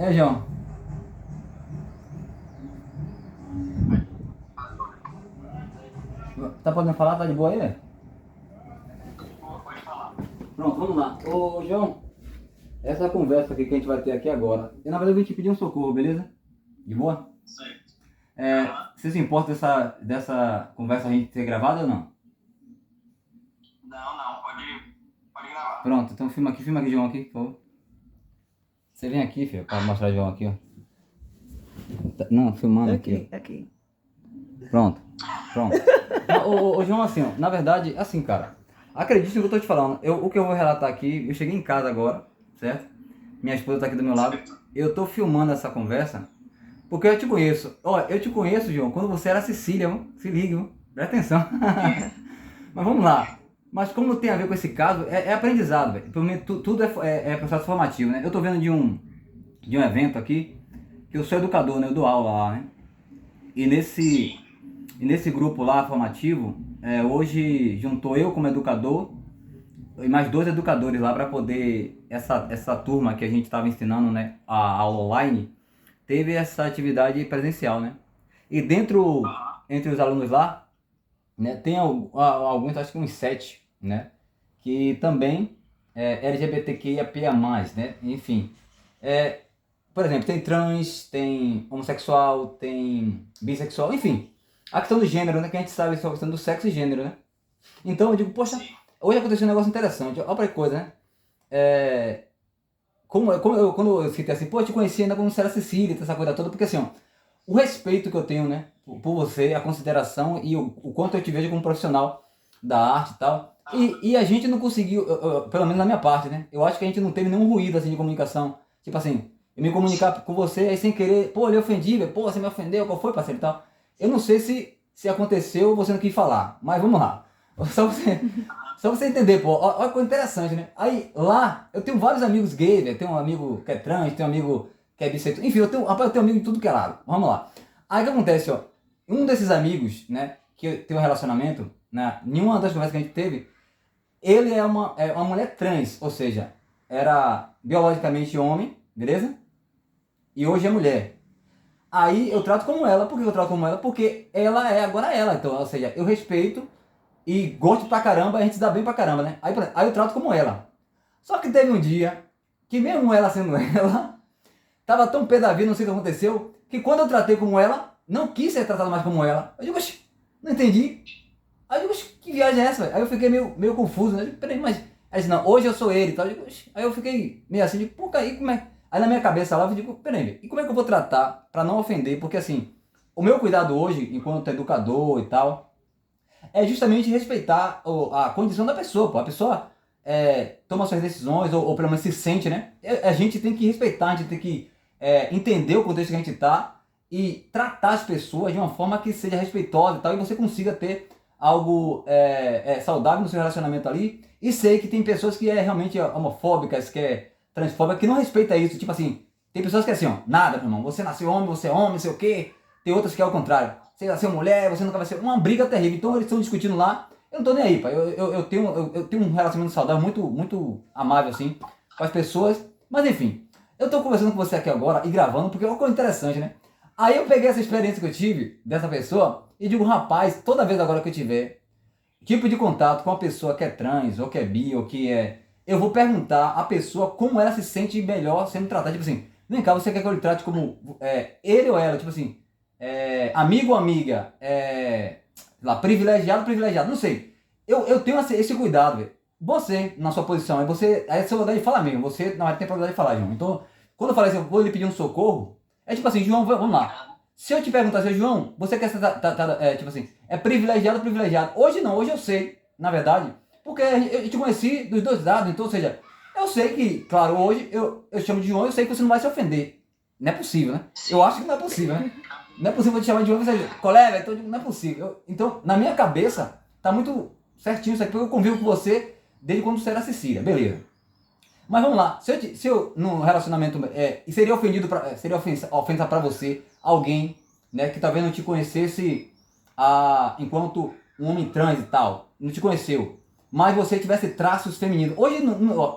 É, João. Tá podendo falar? Tá de boa aí, velho? Pode falar. Pronto, vamos lá. Ô, João, essa conversa aqui que a gente vai ter aqui agora, eu na verdade vim te pedir um socorro, beleza? De boa? Certo. Aham. Você se importa dessa conversa a gente ser gravada ou não? Não, não, pode gravar. Pronto, então filma aqui, João, aqui, por favor. Você vem aqui, filho, pra mostrar o João aqui, ó. Não, filmando aqui, ó. Aqui. Pronto, pronto. Não, ô, João, assim, ó, na verdade, assim, cara, acredite no que eu tô te falando. O que eu vou relatar aqui, eu cheguei em casa agora, certo? Minha esposa tá aqui do meu lado. Eu tô filmando essa conversa porque eu te conheço. Ó, eu te conheço, João, quando você era Cecília, viu? Se liga, viu? Presta atenção. Mas vamos lá. Mas como tem a ver com esse caso, é aprendizado, velho. Pelo menos tudo é processo formativo, né? Eu tô vendo de um evento aqui, que eu sou educador, né? Eu dou aula lá, né? E nesse grupo lá formativo, hoje juntou eu como educador e mais dois educadores lá para poder, essa turma que a gente estava ensinando, né, a aula online, teve essa atividade presencial, né? E Aham. entre os alunos lá, né, tem alguns, acho que uns 7, né, que também LGBTQIA+, né, enfim. É, por exemplo, tem trans, tem homossexual, tem bissexual, enfim. A questão do gênero, né, que a gente sabe só a questão do sexo e gênero, né. Então eu digo, poxa, Sim. hoje aconteceu um negócio interessante, olha pra que coisa, né. É, quando eu citei assim, pô, eu te conheci ainda quando você era Cecília, essa coisa toda, porque assim, ó, o respeito que eu tenho, né, por você, a consideração e o quanto eu te vejo como profissional da arte e tal. E a gente não conseguiu, pelo menos na minha parte, né? Eu acho que a gente não teve nenhum ruído assim de comunicação. Tipo assim, eu me comunicar com você aí sem querer, pô, eu lhe ofendi, velho, pô, você me ofendeu, qual foi, parceiro e tal. Eu não sei se aconteceu ou você não quis falar, mas vamos lá. Só você, só você entender, pô, olha que coisa interessante, né? Aí, lá, eu tenho vários amigos gays, velho. Tenho um amigo que é trans, tenho um amigo que é bissexual. Enfim, rapaz, eu tenho amigo de tudo que é lado. Vamos lá. Aí o que acontece, ó. Um desses amigos, né, que eu tenho um relacionamento, né, nenhuma das conversas que a gente teve, ele é uma mulher trans, ou seja, era biologicamente homem, beleza? E hoje é mulher. Aí eu trato como ela, por que eu trato como ela? Porque ela é agora ela, então, ou seja, eu respeito e gosto pra caramba, a gente se dá bem pra caramba, né? Aí eu trato como ela. Só que teve um dia que mesmo ela sendo ela, tava tão pé da vida, não sei o que aconteceu, que quando eu tratei como ela, não quis ser tratado mais como ela. Eu digo, oxe, não entendi. Aí eu digo, oxe, que viagem é essa, velho? Aí eu fiquei meio confuso, né? Eu digo, peraí, mas... Aí disse, não, hoje eu sou ele e tal. Eu digo, oxe. Aí eu fiquei meio assim, digo, pô, aí como é... Aí na minha cabeça lá, eu digo, peraí, e como é que eu vou tratar pra não ofender? Porque assim, o meu cuidado hoje, enquanto educador e tal, é justamente respeitar a condição da pessoa, pô. A pessoa toma suas decisões, ou pelo menos se sente, né? A gente tem que respeitar, a gente tem que entender o contexto que a gente tá e tratar as pessoas de uma forma que seja respeitosa e tal, e você consiga ter algo saudável no seu relacionamento ali. E sei que tem pessoas que realmente homofóbicas, que é transfóbicas, que não respeita isso. Tipo assim, tem pessoas que é assim, ó, nada, meu irmão, você nasceu homem, você é homem, não sei o quê. Tem outras que é o contrário. Você nasceu mulher, você nunca vai ser. Uma briga terrível. Então eles estão discutindo lá. Eu não tô nem aí, pai. Eu tenho um relacionamento saudável muito amável, assim, com as pessoas. Mas enfim, eu tô conversando com você aqui agora e gravando, porque é uma coisa interessante, né? Aí eu peguei essa experiência que eu tive dessa pessoa e digo, rapaz, toda vez agora que eu tiver tipo de contato com uma pessoa que é trans, ou que é bi, ou que é. Eu vou perguntar à pessoa como ela se sente melhor sendo tratada. Tipo assim, vem cá, você quer que eu lhe trate como ele ou ela? Tipo assim, amigo ou amiga, lá, privilegiado, privilegiado, não sei. Eu tenho esse cuidado, velho. Você, na sua posição, aí é sua vontade de falar mesmo, você não vai ter probabilidade de falar, João. Então, quando eu falei assim, eu vou lhe pedir um socorro, é tipo assim, João, vamos lá. Se eu te perguntar assim, João, você quer ser tipo assim, é privilegiado ou privilegiado? Hoje não, hoje eu sei, na verdade, porque eu te conheci dos dois lados, então, ou seja, eu sei que, claro, hoje eu chamo de João, eu sei que você não vai se ofender. Não é possível, né? Eu acho que não é possível, né? Não é possível te chamar de João e você dizer, colega, então, não é possível. Então, na minha cabeça, tá muito certinho isso aqui, porque eu convivo com você desde quando você era Cecília, beleza. Mas vamos lá, se eu num relacionamento e seria ofendido seria ofensa para você alguém, né, que talvez não te conhecesse enquanto um homem trans e tal, não te conheceu, mas você tivesse traços femininos.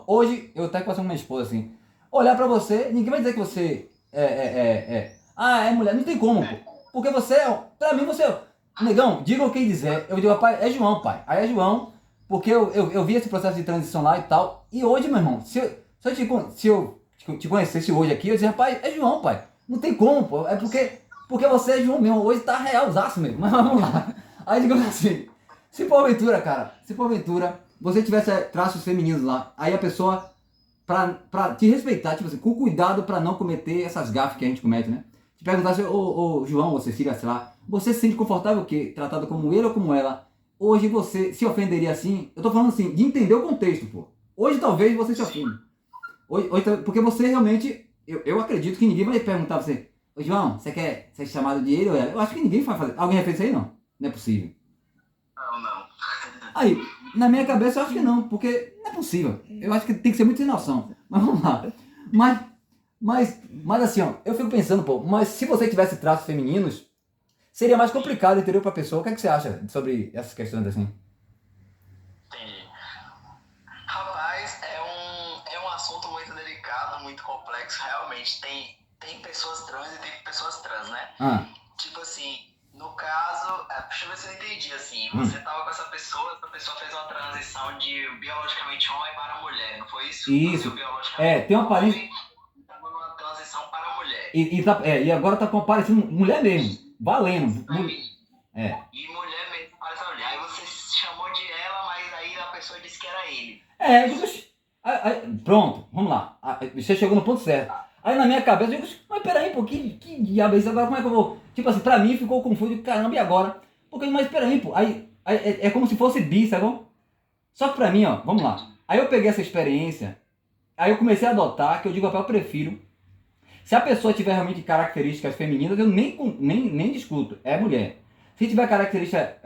Hoje eu até conversando com minha esposa assim, olhar para você, ninguém vai dizer que você Ah, é mulher. Não tem como, pô. Porque você, pra mim, você... Negão, diga o que dizer. Eu digo, rapaz, é João, pai. Aí é João, porque eu vi esse processo de transição lá e tal. E hoje, meu irmão, se eu te conhecesse hoje aqui, eu dizia, rapaz, é João, pai. Não tem como, pô. É porque você é João mesmo. Hoje tá realzaço mesmo. Mas vamos lá. Aí digamos assim, se porventura, cara, se porventura você tivesse traços femininos lá, aí a pessoa, pra te respeitar, tipo assim, com cuidado pra não cometer essas gafes que a gente comete, né? Te perguntasse, ô João, ou Cecília, sei lá, você se sente confortável o quê? Tratado como ele ou como ela? Hoje você se ofenderia assim? Eu tô falando assim, de entender o contexto, pô. Hoje talvez você se ofenda. Porque você realmente, eu acredito que ninguém vai perguntar pra você, ô João, você quer ser chamado de ele ou ela? Eu acho que ninguém vai fazer. Alguém já fez isso aí? Não. Não é possível. Não. Aí, na minha cabeça eu acho que não, porque não é possível. Eu acho que tem que ser muito sem noção. Mas vamos lá. Mas, mas assim, ó, eu fico pensando, pô, mas se você tivesse traços femininos, seria mais complicado, entendeu, pra pessoa. O que é que você acha sobre essas questões assim? Entendi. Rapaz, é um assunto muito delicado, muito complexo, realmente. Tem pessoas trans e tem pessoas trans, né? Ah, Tipo assim, no caso, deixa eu ver se eu entendi, assim, você hum. tava com essa pessoa fez uma transição de biologicamente homem para mulher, não foi isso? Nasceu Isso. É, biologicamente tem uma aparência. homem, estava numa transição para mulher. E agora tá parecendo mulher mesmo. Valendo. É. E mulher mesmo parece mulher. Aí você chamou de ela, mas aí a pessoa disse que era ele. É, eu digo, "Oxi." Pronto, vamos lá. Você chegou no ponto certo. Aí na minha cabeça eu digo, "Oxi, mas peraí, pô, que diabo é isso agora? Como é que eu vou?" Tipo assim, pra mim ficou confuso, caramba, e agora? Porque, mas peraí, pô, aí é como se fosse bi, sabe? Só que pra mim, ó, vamos lá. Aí eu peguei essa experiência, aí eu comecei a adotar, que eu digo, rapaz, eu prefiro. Se a pessoa tiver realmente características femininas, eu nem discuto, é mulher. Se tiver característica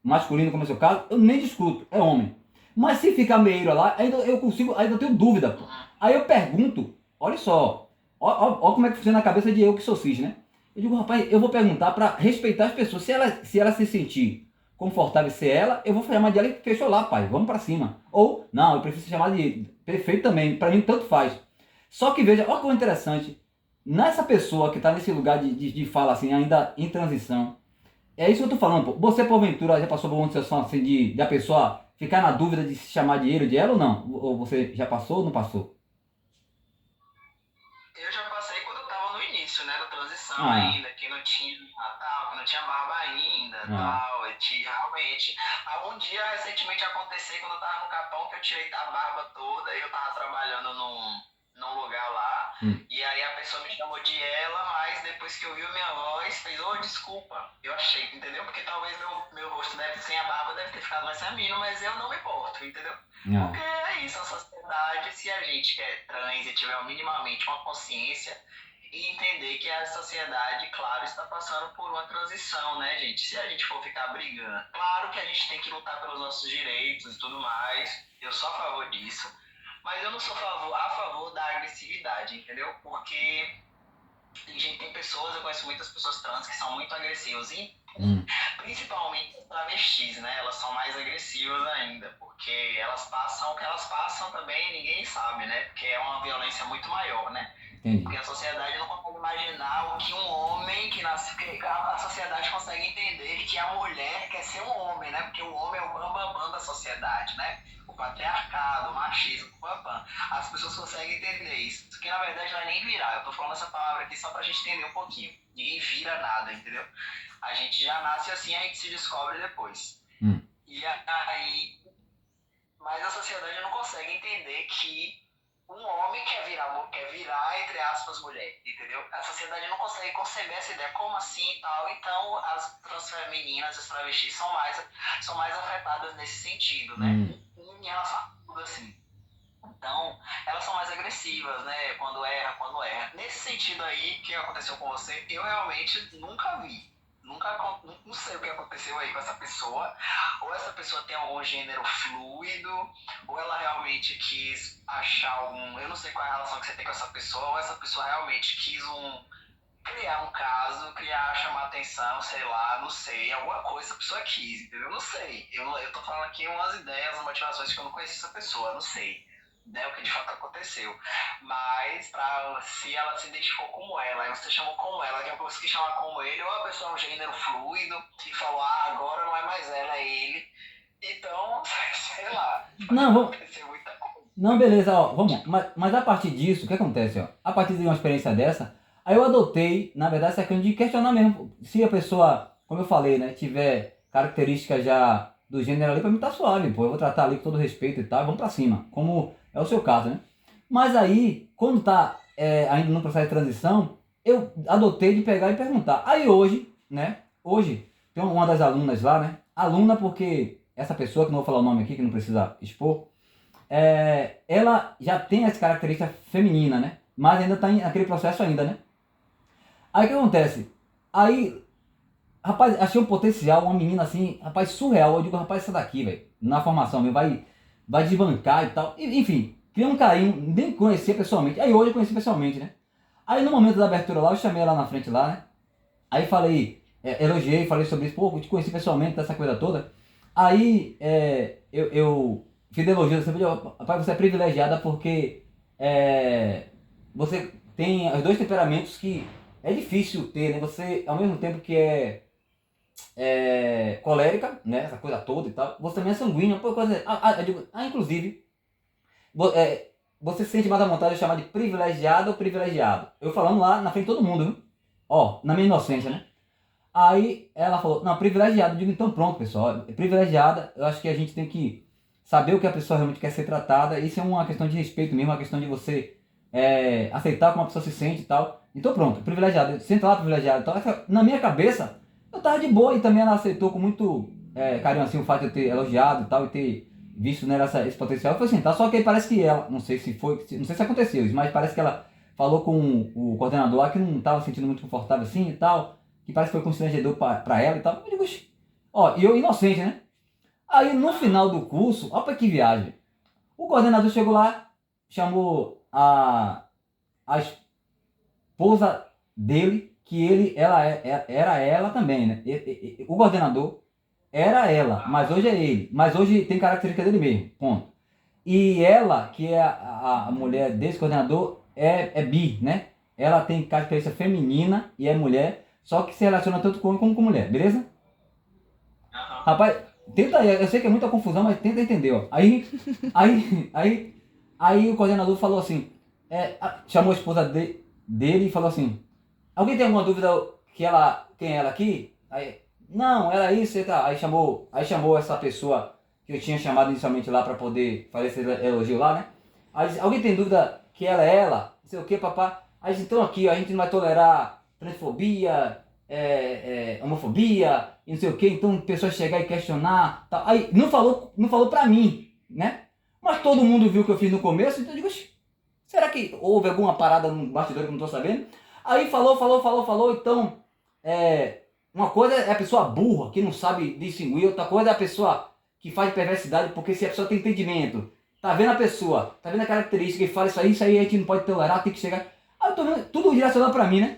masculina, como é o seu caso, eu nem discuto, é homem. Mas se ficar meio lá, ainda eu consigo, ainda eu tenho dúvida, pô. Aí eu pergunto, olha só, ó como é que funciona a cabeça de eu que sou cis, né? Eu digo, rapaz, eu vou perguntar pra respeitar as pessoas. Se ela se sentir confortável ser ela, eu vou chamar de ela e fechou lá, pai, vamos pra cima. Ou, não, eu prefiro ser chamado de perfeito também, pra mim tanto faz. Só que veja, olha que coisa interessante. Nessa pessoa que está nesse lugar de fala assim, ainda em transição, é isso que eu tô falando, pô. Você, porventura, já passou por uma situação assim de a pessoa ficar na dúvida de se chamar de ele ou de ela ou não? Ou você já passou ou não passou? Eu já passei quando eu tava no início, né, da transição Ah, ainda, que não tinha barba ainda, ah, tal, realmente. Um dia recentemente aconteceu quando eu tava no Capão que eu tirei a barba toda e eu tava trabalhando num lugar lá, hum, e aí a pessoa me chamou de ela, mas depois que ouviu minha voz, fez, ô, desculpa, eu achei, entendeu? Porque talvez meu rosto sem a barba deve ter ficado mais feminino, mas eu não me importo, entendeu? Porque ah, é isso, a sociedade, se a gente que é trans e tiver minimamente uma consciência e entender que a sociedade, claro, está passando por uma transição, né, gente? Se a gente for ficar brigando, claro que a gente tem que lutar pelos nossos direitos e tudo mais, eu sou a favor disso, mas eu não sou a favor da agressividade, entendeu? Porque tem pessoas, eu conheço muitas pessoas trans que são muito agressivas e hum, principalmente as travestis, né? Elas são mais agressivas ainda, porque elas passam o que elas passam também, ninguém sabe, né? Porque é uma violência muito maior, né? entendi. Porque a sociedade não consegue imaginar o que um homem que nasce. Porque a sociedade consegue entender que a mulher quer ser um homem, né? Porque o homem é o bambambam da sociedade, né? O patriarcado, o machismo, o pampam. As pessoas conseguem entender isso. Que na verdade não é nem virar. Eu tô falando essa palavra aqui só pra gente entender um pouquinho. Ninguém vira nada, entendeu? A gente já nasce assim, a gente se descobre depois. Hum, E aí. Mas a sociedade não consegue entender que um homem quer virar, entre aspas, mulher, entendeu? A sociedade não consegue conceber essa ideia, como assim e tal. Então, as transfemininas, as travestis são mais afetadas nesse sentido, né? hum, Em relação a tudo assim. Então, elas são mais agressivas, né? Quando erra, quando erra. Nesse sentido aí, o que aconteceu com você, eu realmente nunca vi. Nunca, não sei o que aconteceu aí com essa pessoa. Ou essa pessoa tem algum gênero fluido, ou ela realmente quis achar algum. Eu não sei qual é a relação que você tem com essa pessoa, ou essa pessoa realmente quis criar um caso, chamar atenção, sei lá, não sei, alguma coisa essa pessoa quis, entendeu? Não sei. Eu tô falando aqui umas ideias, umas motivações que eu não conheci essa pessoa, não sei. né, o que de fato aconteceu. Mas se ela se identificou como ela, aí você chamou como ela, que eu consegui chamar como ele, ou a pessoa é um gênero fluido e falou, agora não é mais ela, é ele. Então, sei lá, pode Não, vamos. acontecer muita coisa. Não, beleza, ó, vamos. Mas a partir disso, o que acontece, ó? A partir de uma experiência dessa, aí eu adotei, na verdade, essa questão de questionar mesmo. Se a pessoa, como eu falei, né, tiver características já do gênero ali, pra mim tá suave, pô. Eu vou tratar ali com todo respeito e tal, vamos pra cima. Como é o seu caso, né? Mas aí, quando tá ainda no processo de transição, eu adotei de pegar e perguntar. Aí hoje, né? Hoje, tem uma das alunas lá, né? Aluna porque essa pessoa, que não vou falar o nome aqui, que não precisa expor, ela já tem as características femininas, né? Mas ainda está naquele processo ainda, né? Aí o que acontece? Aí, rapaz, achei um potencial, uma menina assim, rapaz, surreal. Eu digo, rapaz, essa daqui, velho, na formação, vai desbancar e tal. Enfim, criei um carinho, nem conhecia pessoalmente. Aí hoje eu conheci pessoalmente, né? Aí no momento da abertura lá, eu chamei ela na frente lá, né? Aí falei, elogiei, falei sobre isso, pô, eu te conheci pessoalmente, dessa coisa toda. Aí eu fiz elogio, você falou, rapaz, você é privilegiada porque é, você tem os dois temperamentos que é difícil ter, né? Você, ao mesmo tempo que é colérica, né? Essa coisa toda e tal, você também é sanguínea, pô, coisa. Eu digo, inclusive, você se sente mais à vontade de chamar de privilegiado ou privilegiado. Eu falando lá na frente de todo mundo, viu? Ó, na minha inocência, né? Aí ela falou, não, privilegiada. Eu digo, então pronto, pessoal. Privilegiada, eu acho que a gente tem que saber o que a pessoa realmente quer ser tratada. Isso é uma questão de respeito mesmo, uma questão de você aceitar como a pessoa se sente e tal. Então pronto, privilegiada. Senta lá, privilegiada. Então, na minha cabeça, eu tava de boa e também ela aceitou com muito carinho assim o fato de eu ter elogiado e tal, e ter visto nela esse potencial. Eu falei assim, tá, só que aí parece que ela, não sei se foi, não sei se aconteceu isso, mas parece que ela falou com o coordenador lá que não estava se sentindo muito confortável assim e tal, que parece que foi constrangedor pra ela e tal. Eu digo, "Oxi." Ó, e eu inocente, né? Aí no final do curso, ó pra que viagem. O coordenador chegou lá, chamou a esposa dele, que era ela também, né? O coordenador era ela, mas hoje é ele. Mas hoje tem característica dele mesmo, ponto. E ela, que é a mulher desse coordenador, é bi, né? Ela tem característica feminina e é mulher, só que se relaciona tanto com homem como com mulher, beleza? Aham. Rapaz, tenta aí, eu sei que é muita confusão, mas tenta entender, ó. Aí, aí, aí o coordenador falou assim, chamou a esposa dele e falou assim, alguém tem alguma dúvida quem é ela aqui? Aí, não, era isso, e tal. Aí chamou essa pessoa que eu tinha chamado inicialmente lá para poder fazer esse elogio lá, né? Aí disse, alguém tem dúvida que ela é ela? Não sei o que, papá. Aí disse, então aqui, ó, a gente não vai tolerar transfobia, homofobia, e não sei o que, então pessoas chegar e questionar, tal. Aí não falou pra mim, né? Mas todo mundo viu o que eu fiz no começo, então eu digo, "Oxi, será que houve alguma parada no bastidor que eu não tô sabendo?" Aí falou, então, uma coisa é a pessoa burra, que não sabe distinguir, outra coisa é a pessoa que faz perversidade, porque se a pessoa tem entendimento, tá vendo a pessoa, tá vendo a característica e fala isso aí a gente não pode tolerar, tem que chegar. Aí eu tô vendo tudo direcionado pra mim, né?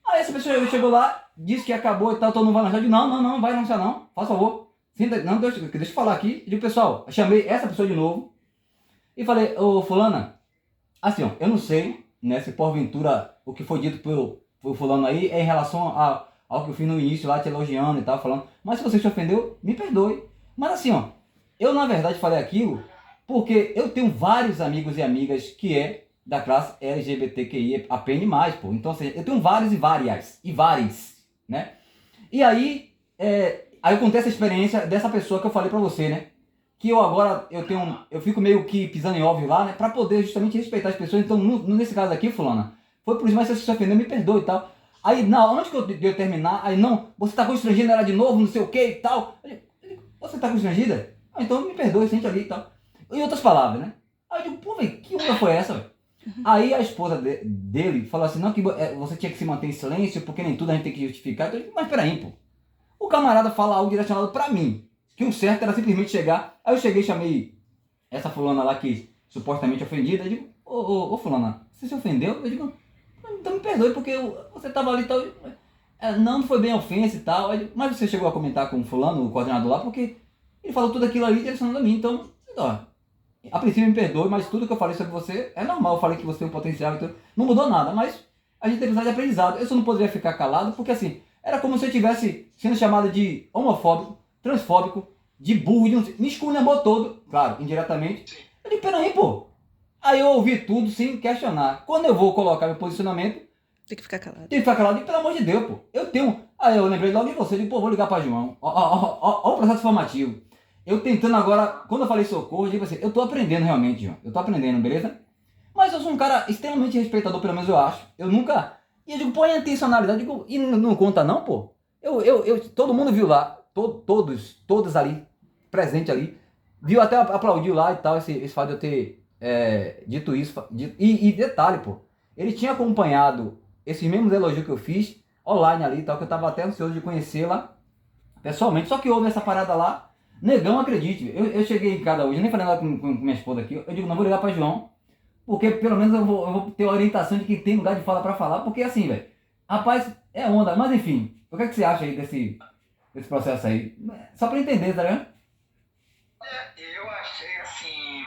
Aí essa pessoa chegou lá, disse que acabou e tal, todo mundo vai lançar. Eu digo, não vai lançar não, faz favor. Senta, não, deixa eu falar aqui. Eu digo, pessoal, eu chamei essa pessoa de novo e falei, ô fulana, assim, ó, eu não sei, né, se porventura o que foi dito por fulano aí é em relação ao que eu fiz no início lá, te elogiando e tal, falando. Mas se você se ofendeu, me perdoe. Mas assim, ó, eu na verdade falei aquilo porque eu tenho vários amigos e amigas que da classe LGBTQI mais, pô. Então, assim, eu tenho vários e várias, né? E aí eu contei essa experiência dessa pessoa que eu falei pra você, né? Que eu agora, eu fico meio que pisando em óbvio lá, né? Pra poder justamente respeitar as pessoas. Então, nesse caso aqui, fulana, foi por isso, mas se você se ofendeu, me perdoe e tal. Aí, antes que eu terminar, aí não, você tá constrangendo ela de novo, não sei o que e tal. Você tá constrangida? Ah, então me perdoe, sente ali e tal. Em outras palavras, né? Aí eu digo, pô, velho, que onda foi essa, velho? Aí a esposa dele falou assim, não, que você tinha que se manter em silêncio, porque nem tudo a gente tem que justificar. Eu digo, mas peraí, pô. O camarada fala algo direcionado pra mim. Que o certo era simplesmente chegar. Aí eu cheguei e chamei essa fulana lá que supostamente ofendida. Eu digo, ô fulana, você se ofendeu? Eu digo, então me perdoe, porque você tava ali e tal. Não foi bem ofensa e tal. Eu digo, mas você chegou a comentar com o fulano, o coordenador lá, porque ele falou tudo aquilo ali direcionado a mim. Então, ó, A princípio me perdoe, mas tudo que eu falei sobre você é normal. Eu falei que você tem um potencial, então não mudou nada, mas a gente tem precisado de aprendizado. Eu só não poderia ficar calado, porque assim, era como se eu estivesse sendo chamado de homofóbico, transfóbico, de burro, de não sei, me esculhambou todo, claro, indiretamente. Eu digo, peraí, pô. Aí eu ouvi tudo sem questionar. Quando eu vou colocar meu posicionamento, Tem que ficar calado. tem que ficar calado, e pelo amor de Deus, pô. Eu tenho. Aí eu lembrei logo de você, eu digo, pô, vou ligar pra João. Ó o processo formativo. Eu tentando agora, quando eu falei socorro, eu digo assim, eu tô aprendendo realmente, João. Eu tô aprendendo, beleza? Mas eu sou um cara extremamente respeitador, pelo menos eu acho. Eu nunca. E eu digo, pô, é intencionalidade. Eu digo, e não conta não, pô? Todo mundo viu lá, todos ali, presente ali, viu, até aplaudiu lá e tal, esse fato de eu ter dito isso. E detalhe, pô, ele tinha acompanhado esses mesmos elogios que eu fiz, online ali e tal, que eu tava até ansioso de conhecê-la pessoalmente. Só que houve essa parada lá, negão, acredite. Eu cheguei em casa hoje, eu nem falei nada com minha esposa aqui, eu digo, não vou ligar pra João, porque pelo menos eu vou ter a orientação de que tem lugar de fala pra falar, porque assim, velho, rapaz, é onda. Mas enfim, o que é que você acha aí desse processo aí? Só pra entender, tá ligado? Eu achei assim.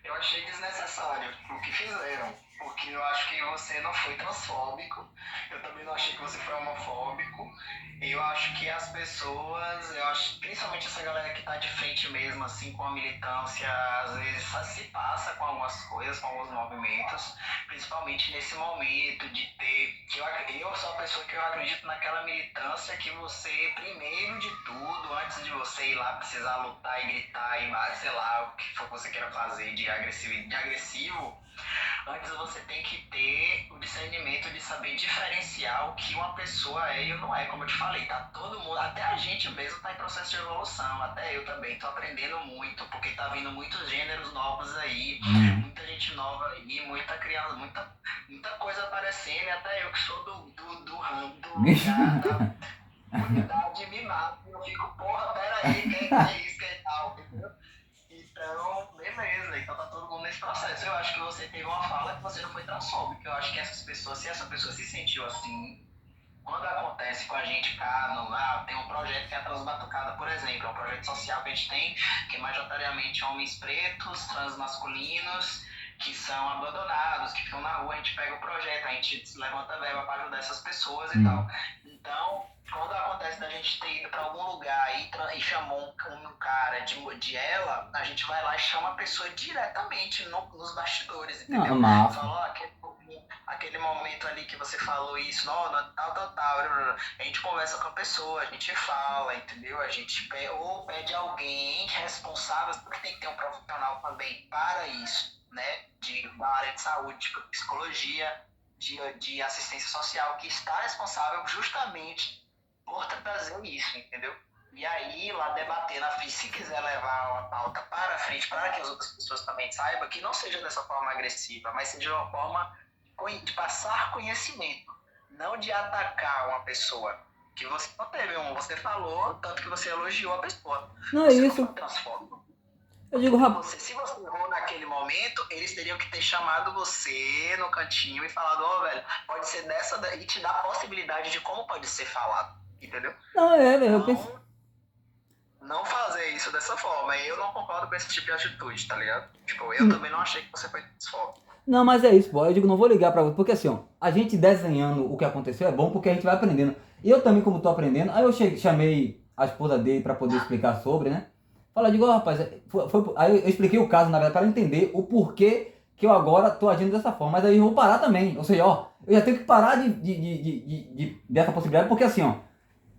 Eu achei desnecessário o que fizeram. Porque eu acho que você não foi transfóbico. Eu também não achei que você foi homofóbico. Eu acho que as pessoas, eu acho, principalmente essa galera que tá de frente mesmo, assim, com a militância, às vezes se passa com algumas coisas, com alguns movimentos, principalmente nesse momento de ter. Eu sou a pessoa que eu acredito naquela militância que você, primeiro de tudo, antes de você ir lá precisar lutar e gritar e sei lá, o que for que você queira fazer de agressivo, antes você tem que ter o discernimento de saber diferenciar o que uma pessoa é e não é. Como eu te falei, tá todo mundo, até a gente mesmo tá em processo de evolução, até eu também tô aprendendo muito, porque tá vindo muitos gêneros novos aí, muita gente nova aí, muita criança, muita coisa aparecendo, e até eu que sou do ramo, da comunidade me mata, eu fico, porra, peraí, que é isso, que é tal, entendeu? Então, beleza, então tá todo mundo nesse processo. Eu acho que você teve uma fala que você não foi transfóbico. Eu acho que essas pessoas, se essa pessoa se sentiu assim, quando acontece com a gente cá, tem um projeto que é a Transbatucada, por exemplo, é um projeto social que a gente tem, que é majoritariamente homens pretos, transmasculinos, que são abandonados, que ficam na rua, a gente pega o projeto, a gente levanta verba para ajudar essas pessoas e tal. Então, quando acontece da gente ter ido para algum lugar e chamou um cara de ela, a gente vai lá e chama a pessoa diretamente nos bastidores, entendeu? Massa. Falou, aquele momento ali que você falou isso, tal. A gente conversa com a pessoa, a gente fala, entendeu? A gente pede alguém responsável, porque tem que ter um profissional também para isso, né? Da área de saúde, de psicologia, de assistência social, que está responsável justamente por trazer isso, entendeu? E aí, lá debatendo, se quiser levar uma pauta para frente, para que as outras pessoas também saibam, que não seja dessa forma agressiva, mas seja uma forma de passar conhecimento, não de atacar uma pessoa. Que você não teve você falou, tanto que você elogiou a pessoa. Não é você isso. Não foi transfóbico. Eu digo, rapaz. Se você errou naquele momento, eles teriam que ter chamado você no cantinho e falado, velho, pode ser dessa daí, e te dar a possibilidade de como pode ser falado, entendeu? Não, velho, eu penso. Não fazer isso dessa forma. Eu não concordo com esse tipo de atitude, tá ligado? Tipo, eu também não achei que você foi transfóbico. Não, mas é isso, pô. Eu digo, não vou ligar pra você, porque assim, ó, a gente desenhando o que aconteceu é bom porque a gente vai aprendendo. E eu também, como tô aprendendo, aí eu chamei a esposa dele pra poder explicar sobre, né? Fala, eu digo, rapaz, aí eu expliquei o caso, na verdade, para entender o porquê que eu agora tô agindo dessa forma. Mas aí eu vou parar também. Ou seja, ó, eu já tenho que parar dessa possibilidade, porque assim, ó,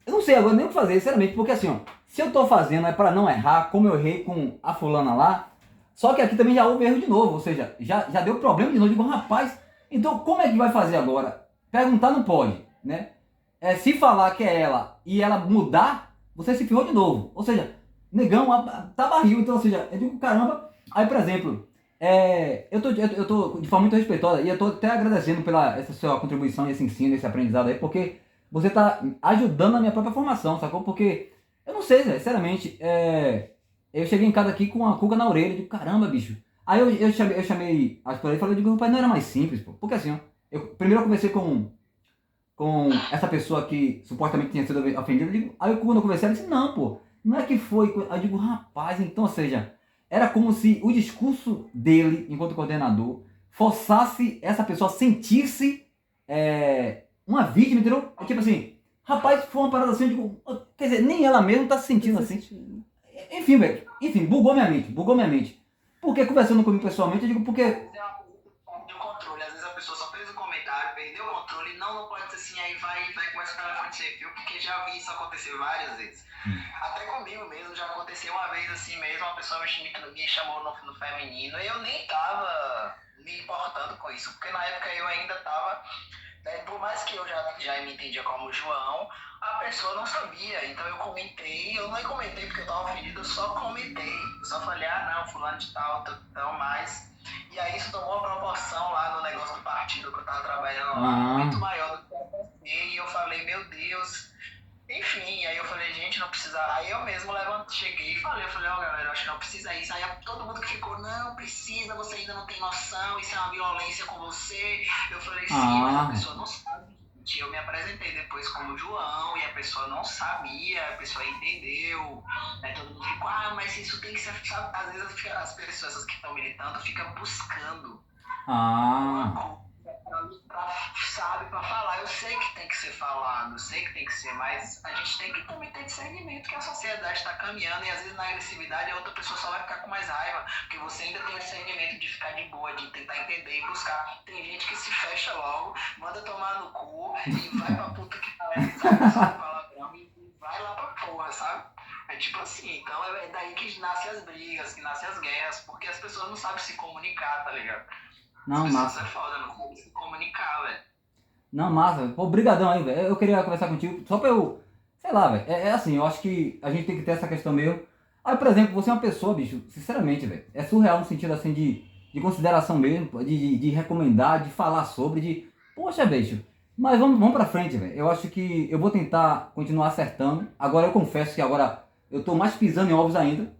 eu não sei agora nem o que fazer, sinceramente, porque assim, ó, se eu tô fazendo é pra não errar, como eu errei com a fulana lá, só que aqui também já houve erro de novo, ou seja, já deu problema de novo. Eu digo, rapaz, então como é que vai fazer agora? Perguntar não pode, né? Se falar que é ela e ela mudar, você se ferrou de novo. Ou seja, negão, tá barril, então, ou seja, eu digo, caramba. Aí, por exemplo, eu tô de forma muito respeitosa e eu tô até agradecendo pela essa sua contribuição, esse ensino, esse aprendizado aí, porque você tá ajudando na minha própria formação, sacou? Porque, eu não sei, sinceramente, eu cheguei em casa aqui com uma cuca na orelha, digo, caramba, bicho. Aí eu chamei as por aí e falei, digo, rapaz, não era mais simples, pô. Porque assim, ó, primeiro eu conversei com essa pessoa que supostamente tinha sido ofendida, aí quando eu conversei, ela disse, não, pô, não é que foi. Eu digo, rapaz, então, ou seja, era como se o discurso dele, enquanto coordenador, forçasse essa pessoa a sentir-se uma vítima, entendeu? Tipo assim, rapaz, foi uma parada assim, eu digo, quer dizer, nem ela mesma tá se sentindo assim. Enfim, velho, enfim, bugou minha mente. Porque conversando comigo pessoalmente, eu digo, porque... Perdeu o controle, às vezes a pessoa só fez o comentário, perdeu o controle, não pode ser assim, aí vai começar a telefone sem fio, porque já vi isso acontecer várias vezes. Até comigo mesmo, já aconteceu uma vez assim mesmo, uma pessoa me chamou no feminino, e eu nem tava me importando com isso, porque na época eu ainda tava, né, por mais que eu já me entendia como João, a pessoa não sabia, então eu comentei, eu nem comentei porque eu tava ofendido, eu só comentei, eu só falei, não, fulano de tal, mais. E aí isso tomou uma proporção lá no negócio do partido que eu tava trabalhando lá, muito maior do que eu pensei, e eu falei, meu Deus. Enfim, aí eu falei, gente, não precisa. Aí eu mesmo cheguei e falei, ó, galera, acho que não precisa isso. Aí todo mundo que ficou, não, precisa, você ainda não tem noção, isso é uma violência com você. Eu falei, sim, mas a pessoa não sabe. Eu me apresentei depois como João e a pessoa não sabia, a pessoa entendeu. Aí todo mundo ficou, mas isso tem que ser. Sabe? Às vezes as pessoas que estão militando ficam buscando uma coisa pra falar. Eu sei que tem que ser falado, eu sei que tem que ser, mas a gente tem que também ter discernimento que a sociedade está caminhando e às vezes na agressividade a outra pessoa só vai ficar com mais raiva, porque você ainda tem o discernimento de ficar de boa, de tentar entender e buscar. Tem gente que se fecha logo, manda tomar no cu e vai pra puta que pariu, sabe palavrão e vai lá pra porra, sabe? É tipo assim, então é daí que nascem as brigas, que nascem as guerras, porque as pessoas não sabem se comunicar, tá ligado? Não, massa. Isso é foda, não sabe se comunicar, velho. Não, massa. Pô, brigadão aí, velho. Eu queria conversar contigo só pra eu... Sei lá, velho. É assim, eu acho que a gente tem que ter essa questão meio... Aí, por exemplo, você é uma pessoa, bicho, sinceramente, velho. É surreal no sentido, assim, de consideração mesmo, de recomendar, de falar sobre, de... Poxa, bicho. Mas vamos pra frente, velho. Eu acho que eu vou tentar continuar acertando. Agora, eu confesso que agora eu tô mais pisando em ovos ainda.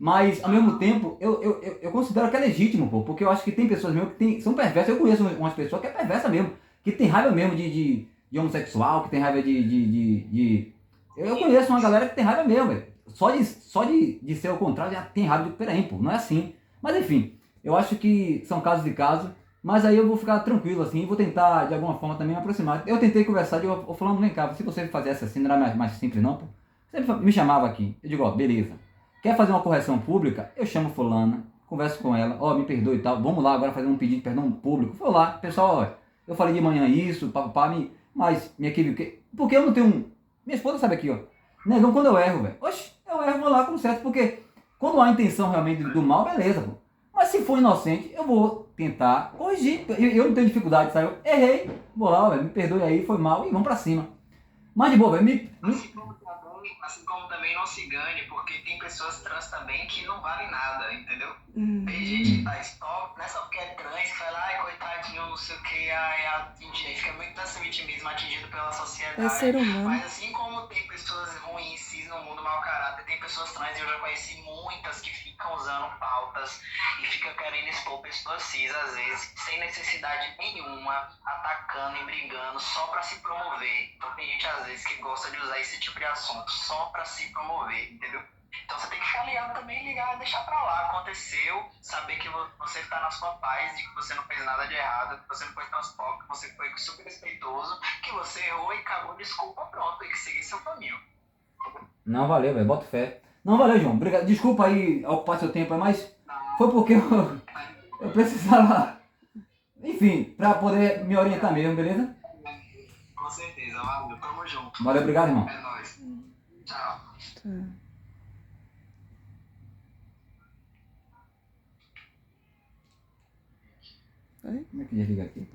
Mas, ao mesmo tempo, eu considero que é legítimo, pô, porque eu acho que tem pessoas mesmo são perversas. Eu conheço umas pessoas que é perversa mesmo, que tem raiva mesmo de homossexual, que tem raiva de... Eu conheço uma galera que tem raiva mesmo, velho. Só de ser o contrário, já tem raiva de peraí, pô, não é assim. Mas, enfim, eu acho que são casos de casos, mas aí eu vou ficar tranquilo, assim, e vou tentar, de alguma forma, também me aproximar. Eu tentei conversar, eu falando, vem cá, se você fizesse assim, não era mais simples não, pô. Você me chamava aqui, eu digo, ó, beleza. Quer fazer uma correção pública? Eu chamo fulana, converso com ela, ó, me perdoe e tal, vamos lá agora fazer um pedido de perdão público. Vou lá, pessoal, ó, eu falei de manhã isso, papapá, mas me equivoquei. Porque eu não tenho um... Minha esposa sabe aqui, ó, negão quando eu erro, velho. Oxe, eu erro, vou lá com certo, porque quando há intenção realmente do mal, beleza, pô. Mas se for inocente, eu vou tentar corrigir. Eu não tenho dificuldade, sabe? Eu errei, vou lá, velho, me perdoe aí, foi mal, e vamos pra cima. Mas de boa, velho, Assim como também não se ganhe, porque tem pessoas trans também que não valem nada, entendeu? Tem gente que tá stop, não é só porque é trans, que fala, ai, coitadinho, não sei o que, fica muito nesse vitimismo atingido pela sociedade. É ser humano. Mas assim como tem pessoas ruins, cis no mundo, mau caráter, tem pessoas trans, e eu já conheci muitas que ficam usando pautas e ficam querendo expor pessoas cis, às vezes, sem necessidade nenhuma, atacando e brigando só pra se promover. Então tem gente, às vezes, que gosta de usar esse tipo de assunto só pra se promover, entendeu? Então você tem que ficar ligado também, ligar, deixar pra lá, aconteceu, saber que você está na sua paz, de que você não fez nada de errado, que você não foi transfobe, que você foi super respeitoso, que você errou e cagou, desculpa, pronto, e que seguir seu caminho. Não, valeu, velho, bota fé. Não, valeu, João, obrigado. Desculpa aí ocupar seu tempo, mas foi porque eu precisava, enfim, pra poder me orientar mesmo, beleza? Com certeza, valeu, tamo junto. Valeu, obrigado, irmão. É nóis. Tchau. Tá. Como é que desliga aqui?